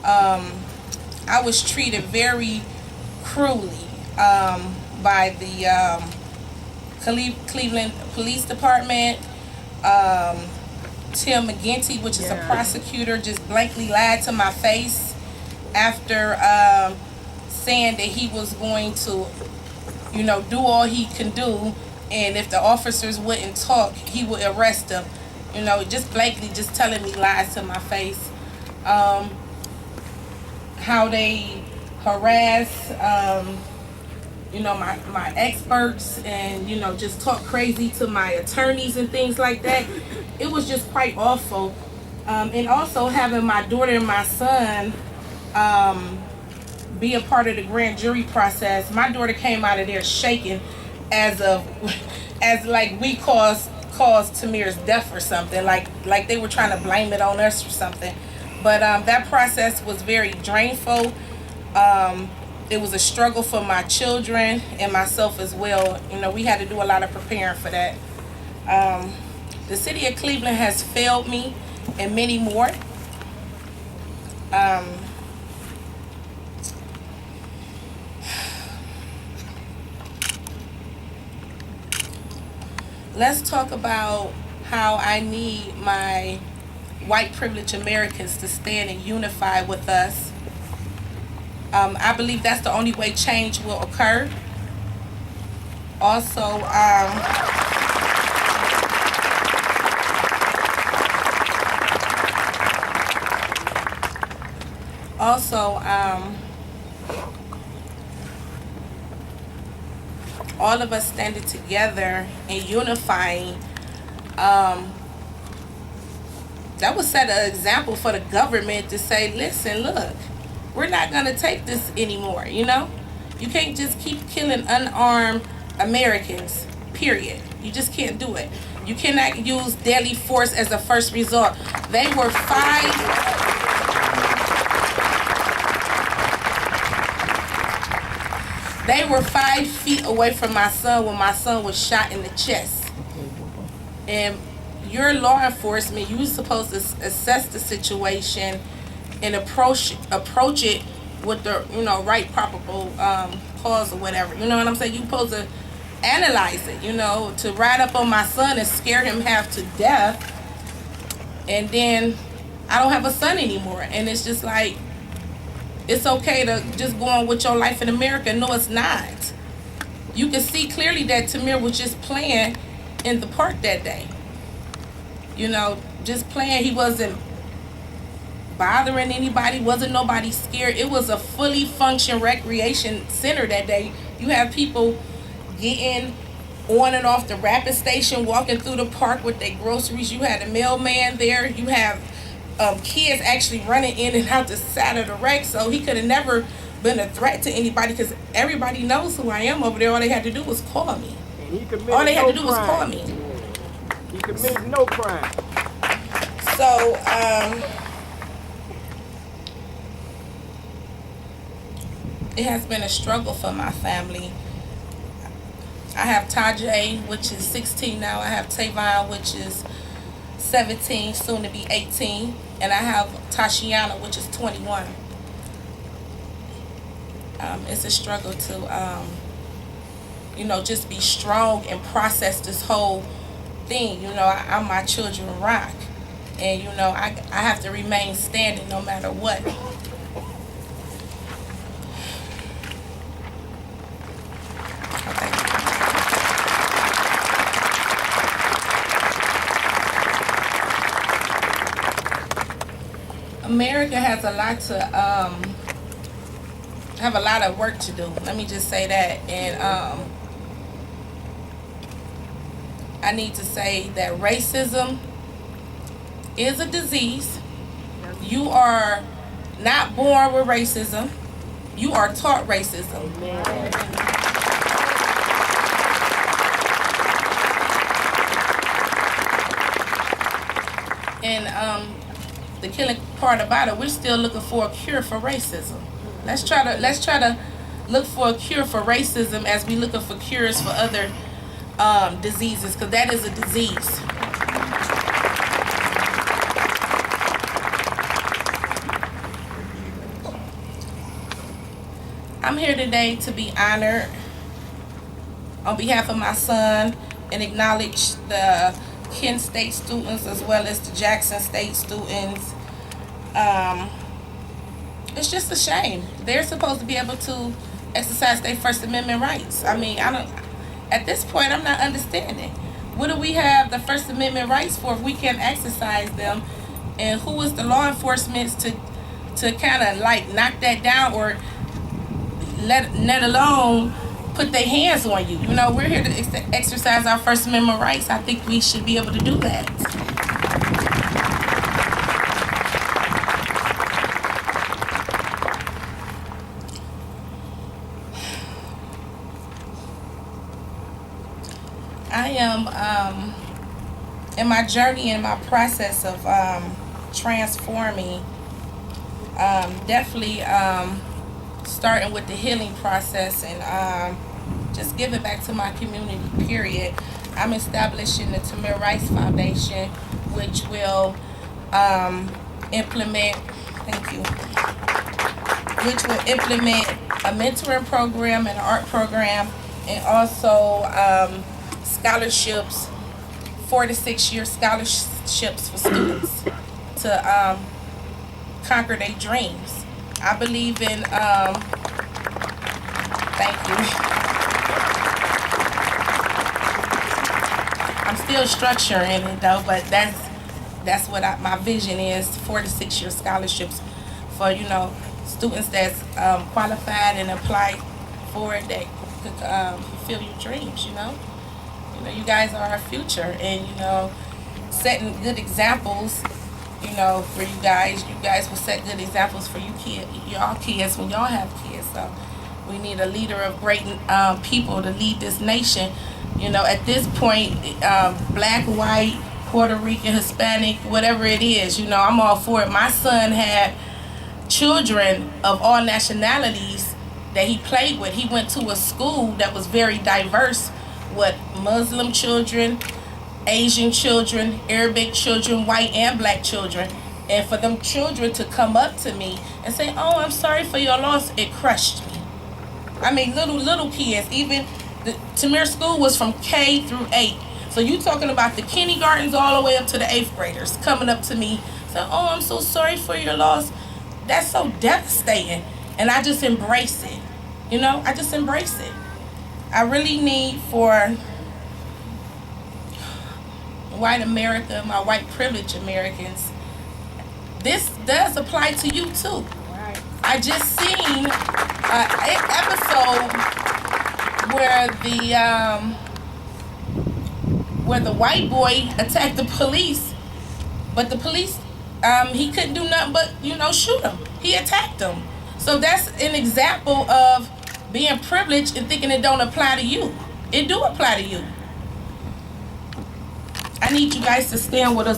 I was treated very cruelly by the Cleveland Police Department. Um, Tim McGinty, which is a prosecutor, just blankly lied to my face after saying that he was going to, do all he can do, and if the officers wouldn't talk, he would arrest them. Just blankly, just telling me lies to my face. How they harass, my experts, and just talk crazy to my attorneys and things like that. It was just quite awful. And also having my daughter and my son be a part of the grand jury process. My daughter came out of there shaking as like we caused Tamir's death or something, like they were trying to blame it on us or something. But that process was very drainful. It was a struggle for my children and myself as well. We had to do a lot of preparing for that. The city of Cleveland has failed me and many more. Let's talk about how I need my white privileged Americans to stand and unify with us. I believe that's the only way change will occur. Also, all of us standing together and unifying, that would set an example for the government to say, listen, look, we're not going to take this anymore, You can't just keep killing unarmed Americans, period. You just can't do it. You cannot use deadly force as a first resort. They were 5 feet away from my son when my son was shot in the chest. And your law enforcement, you're supposed to assess the situation and approach it with the right probable cause or whatever. You know what I'm saying? You're supposed to analyze it. To ride up on my son and scare him half to death, and then I don't have a son anymore. And it's just like, it's okay to just go on with your life in America. No, it's not. You can see clearly that Tamir was just playing in the park that day. Just playing. He wasn't bothering anybody. Wasn't nobody scared. It was a fully functioning recreation center that day. You have people getting on and off the rapid station, walking through the park with their groceries. You had a mailman there. You have kids actually running in and out the side of the wreck. So he could have never been a threat to anybody because everybody knows who I am over there. All they had to do was call me. All they had to do was call me. He committed no crime. So, it has been a struggle for my family. I have Tajay, which is 16 now. I have Tavon, which is 17, soon to be 18. And I have Tashiana, which is 21. It's a struggle to, just be strong and process this whole thing. I'm my children rock. And, I have to remain standing no matter what. America has a lot to have a lot of work to do. Let me just say that. And I need to say that racism is a disease. You are not born with racism. You are taught racism. And the killing part about it, we're still looking for a cure for racism. Let's try to look for a cure for racism as we looking for cures for other diseases, because that is a disease. I'm here today to be honored on behalf of my son and acknowledge the Kent State students as well as the Jackson State students. It's just a shame. They're supposed to be able to exercise their First Amendment rights. I mean, I don't. At this point, I'm not understanding. What do we have the First Amendment rights for if we can't exercise them? And who is the law enforcement to kind of like knock that down or let alone put their hands on you? You know, we're here to exercise our First Amendment rights. I think we should be able to do that. I am in my journey, in my process of transforming, definitely starting with the healing process and just giving back to my community, period. I'm establishing the Tamir Rice Foundation, which will implement, thank you, which will implement a mentoring program and an art program, and also scholarships, 4 to 6 year scholarships for students to conquer their dreams. I believe in, thank you. I'm still structuring it though, but that's what my vision is, 4 to 6 year scholarships for, you know, students that's qualified and applied for it that could fulfill your dreams, you know. You know, you guys are our future, and you know, setting good examples, you know, for you guys. You guys will set good examples for y'all kids when y'all have kids. So we need a leader of great people to lead this nation. You know, at this point, black, white, Puerto Rican, Hispanic, whatever it is, you know, I'm all for it. My son had children of all nationalities that he played with. He went to a school that was very diverse, with Muslim children, Asian children, Arabic children, white and black children. And for them children to come up to me and say, "Oh, I'm sorry for your loss," it crushed me. I mean, little kids, even the Tamir School was from K through 8. So you talking about the kindergartens all the way up to the 8th graders coming up to me saying, "Oh, I'm so sorry for your loss." That's so devastating. And I just embrace it. You know, I just embrace it. I really need for white America, my white privileged Americans, this does apply to you too. Right. I just seen an episode where the white boy attacked the police, but the police, he couldn't do nothing but, you know, shoot him. He attacked him. So that's an example of being privileged and thinking it don't apply to you. It do apply to you. I need you guys to stand with us.